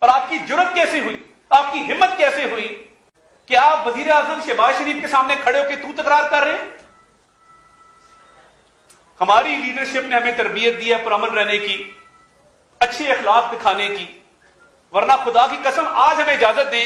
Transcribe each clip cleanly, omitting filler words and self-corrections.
اور آپ کی جرت کیسے ہوئی، آپ کی ہمت کیسے ہوئی کہ آپ وزیر اعظم شہباز شریف کے سامنے کھڑے ہو کے تو تکرار کر رہے ہیں؟ ہماری لیڈرشپ نے ہمیں تربیت دی ہے پرامن رہنے کی، اچھے اخلاق دکھانے کی، ورنہ خدا کی قسم آج ہمیں اجازت دیں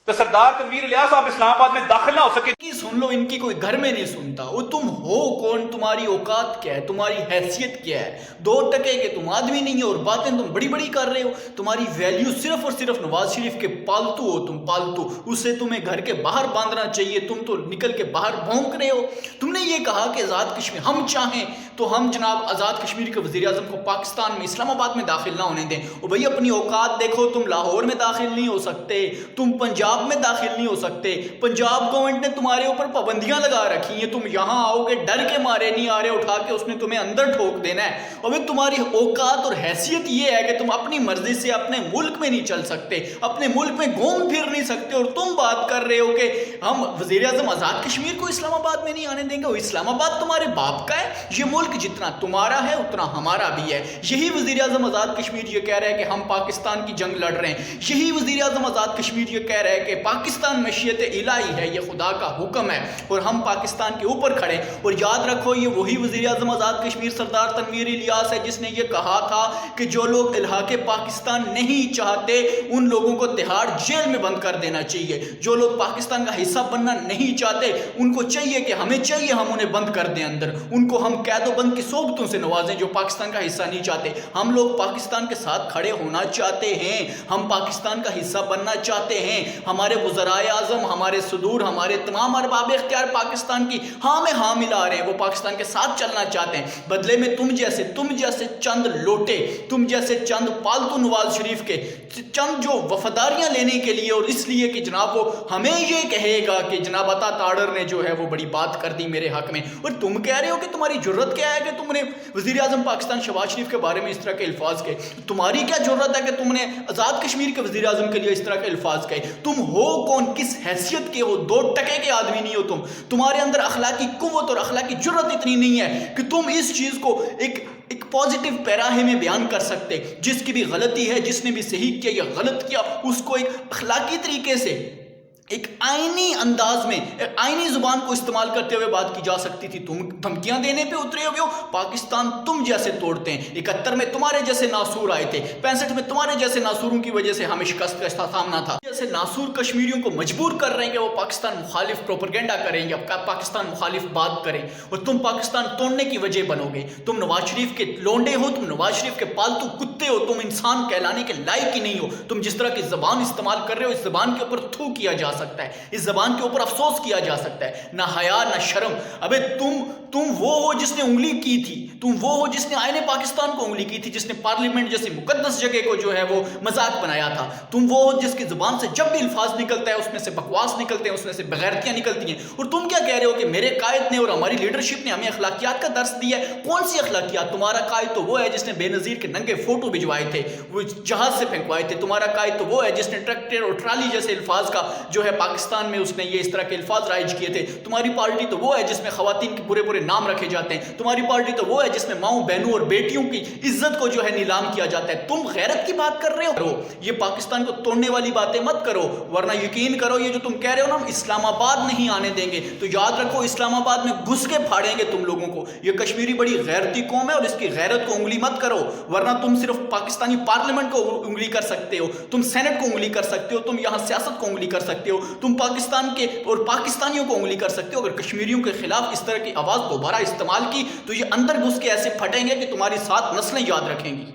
تو سردار تنویر الیاس صاحب اسلام آباد میں داخل نہ ہو سکے۔ سن لو، ان کی کوئی گھر میں نہیں سنتا۔ وہ تم ہو کون، تمہاری اوقات کیا ہے، تمہاری حیثیت کیا ہے؟ 2 ٹکے کے تم آدمی نہیں ہو اور باتیں تم بڑی بڑی کر رہے ہو۔ تمہاری ویلیو صرف اور صرف نواز شریف کے پالتو ہو، تم پالتو، اسے تمہیں گھر کے باہر باندھنا چاہیے، تم تو نکل کے باہر بھونک رہے ہو۔ تم نے یہ کہا کہ آزاد کشمیر، ہم چاہیں تو ہم جناب آزاد کشمیر کے وزیر اعظم کو پاکستان میں اسلام آباد میں داخل نہ ہونے دیں۔ اور بھائی اپنی اوقات دیکھو، تم لاہور میں داخل نہیں ہو سکتے، تم پنجاب میں داخل نہیں ہو سکتے، پنجاب گورنمنٹ نے تمہارے اوپر پابندیاں لگا رکھی ہیں، تم یہاں آؤ گے ڈر کے مارے نہیں آ رہے، اٹھا کے اس نے تمہیں اندر ٹھوک دینا ہے۔ اور تمہاری اوقات اور حیثیت یہ ہے کہ تم اپنی مرضی سے اپنے ملک میں نہیں چل سکتے، اپنے ملک میں گھوم پھر نہیں سکتے، اور تم بات کر رہے ہو کہ ہم وزیر اعظم آزاد کشمیر کو اسلام آباد میں نہیں آنے دیں گے۔ وہ اسلام آباد تمہارے باپ کا ہے، یہ ملک جتنا تمہارا ہے اتنا ہمارا بھی ہے۔ یہی وزیر اعظم آزاد کشمیر یہ کہہ رہا ہے کہ ہم پاکستان کی جنگ لڑ رہے ہیں، یہی وزیر اعظم آزاد کشمیر یہ کہہ رہا ہے کہ پاکستان مشیت الہی ہے، یہ خدا کا حکم ہے اور ہم پاکستان کے اوپر کھڑے۔ اور یاد رکھو، یہ وہی وزیر اعظم آزاد کشمیر سردار تنویر الیاس ہے جس نے یہ کہا تھا کہ جو لوگ الحاق پاکستان نہیں چاہتے ان لوگوں کو تہاڑ جیل میں بند کر دینا چاہیے، جو لوگ پاکستان کا حصہ بننا نہیں چاہتے ان کو چاہیے کہ ہمیں چاہیے ہم انہیں بند کر دیں اندر، ان کو ہم قید و بند کی صحبتوں سے نوازیں جو پاکستان کا حصہ نہیں چاہتے۔ ہم لوگ پاکستان کے ساتھ کھڑے ہونا چاہتے ہیں، ہم پاکستان کا حصہ بننا چاہتے ہیں۔ ہمارے وزرائے اعظم، ہمارے صدور، ہمارے تمام ارباب اختیار پاکستان کی ہاں میں ہاں ملا رہے ہیں، وہ پاکستان کے ساتھ چلنا چاہتے ہیں۔ بدلے میں تم جیسے چند لوٹے، تم جیسے چند پالتو نواز شریف کے چند جو وفاداریاں لینے کے لیے اور اس لیے کہ جناب وہ ہمیں یہ کہے گا کہ جناب عطا تاڑر نے جو ہے وہ بڑی بات کر دی میرے حق میں، اور تم کہہ رہے ہو کہ تمہاری جرت کیا ہے کہ تم نے وزیر اعظم پاکستان شہباز شریف کے بارے میں اس طرح کے الفاظ کہے؟ تمہاری کیا جرت ہے کہ تم نے آزاد کشمیر کے وزیر اعظم کے لیے اس طرح کے الفاظ کہے؟ تم ہو کون، کس حیثیت کے ہو؟ 2 ٹکے کے آدمی نہیں ہو تم۔ تمہارے اندر اخلاقی قوت اور اخلاقی جرت اتنی نہیں ہے کہ تم اس چیز کو ایک پازیٹیو پیراہے میں بیان کر سکتے۔ جس کی بھی غلطی ہے، جس نے بھی صحیح کیا یا غلط کیا، اس کو ایک اخلاقی طریقے سے، ایک آئینی انداز میں، ایک آئینی زبان کو استعمال کرتے ہوئے بات کی جا سکتی تھی۔ تم دھمکیاں دینے پہ اترے ہوئے ہو۔ پاکستان تم جیسے توڑتے ہیں۔ 71 میں تمہارے جیسے ناصور آئے تھے، 65 میں تمہارے جیسے ناصوروں کی وجہ سے ہمیں شکست کا سامنا تھا۔ جیسے ناصور کشمیریوں کو مجبور کر رہے ہیں کہ وہ پاکستان مخالف پروپیگنڈا کریں یا پاکستان مخالف بات کریں، اور تم پاکستان توڑنے کی وجہ بنو گے۔ تم نواز شریف کے لونڈے ہو، تم نواز شریف کے پالتو کتے ہو، تم انسان کہلانے کے لائق ہی نہیں ہو۔ تم جس طرح کی زبان استعمال کر رہے ہو، اس زبان کے اوپر تھو کیا جا سکتا ہے، اس زبان کے اوپر افسوس کیا جا سکتا ہے۔ نہ حیا نہ شرم۔ ابے تم وہ ہو جس نے انگلی کی تھی، تم وہ ہو جس نے آئین پاکستان کو انگلی کی تھی، جس نے پارلیمنٹ جیسی مقدس جگہ کو جو ہے وہ مذاق بنایا تھا۔ تم وہ ہو جس کی زبان سے جب بھی الفاظ نکلتا ہے اس میں سے بکواس نکلتے ہیں، اس میں سے بغیرتیاں نکلتی ہیں، اور تم کیا کہہ رہے ہو کہ میرے قائد نے اور ہماری لیڈرشپ نے ہمیں اخلاقیات کا درس دیا ہے۔ کون سی اخلاقیات؟ تمہارا قائد تو وہ ہے جس نے بے نظیر کے ننگے فوٹو بھجوائے تھے، وہ جہاز سے پھینکوائے تھے۔ تمہارا قائد تو وہ ہے جس نے ٹریکٹر اور ٹرالی جیسے الفاظ کا جو ہے پاکستان میں اس نے یہ اس طرح کے الفاظ رائج کیے تھے۔ تمہاری پارٹی تو وہ ہے جس میں خواتین کے برے برے نام رکھے جاتے ہیں۔ تمہاری پارٹی تو وہ ہے جس میں ماؤں بہنوں اور بیٹیوں کی عزت کو جو ہے نیلام کیا جاتا ہے۔ تم غیرت کی بات کر رہے ہو، یہ پاکستان کو توڑنے والی باتیں مت کرو، ورنہ یقین کرو یہ جو تم کہہ رہے ہو نا ہم اسلام آباد نہیں آنے دیں گے، تو یاد رکھو اسلام آباد میں گھس کے پھاڑیں گے تم لوگوں کو۔ یہ کشمیری بڑی غیرتی قوم ہے اور اس کی غیرت کو انگلی مت کرو، ورنہ تم صرف پاکستانی پارلیمنٹ کو انگلی کر سکتے ہو، تم سینٹ کو انگلی کر سکتے ہو، تم یہاں سیاست کو انگلی کر سکتے ہو، تم پاکستان کے اور پاکستانیوں کو انگلی کر سکتے ہو۔ اگر کشمیریوں کے خلاف اس طرح کی آواز دوبارہ استعمال کی تو یہ اندر گھس کے ایسے پھٹیں گے کہ تمہاری 7 نسلیں یاد رکھیں گی۔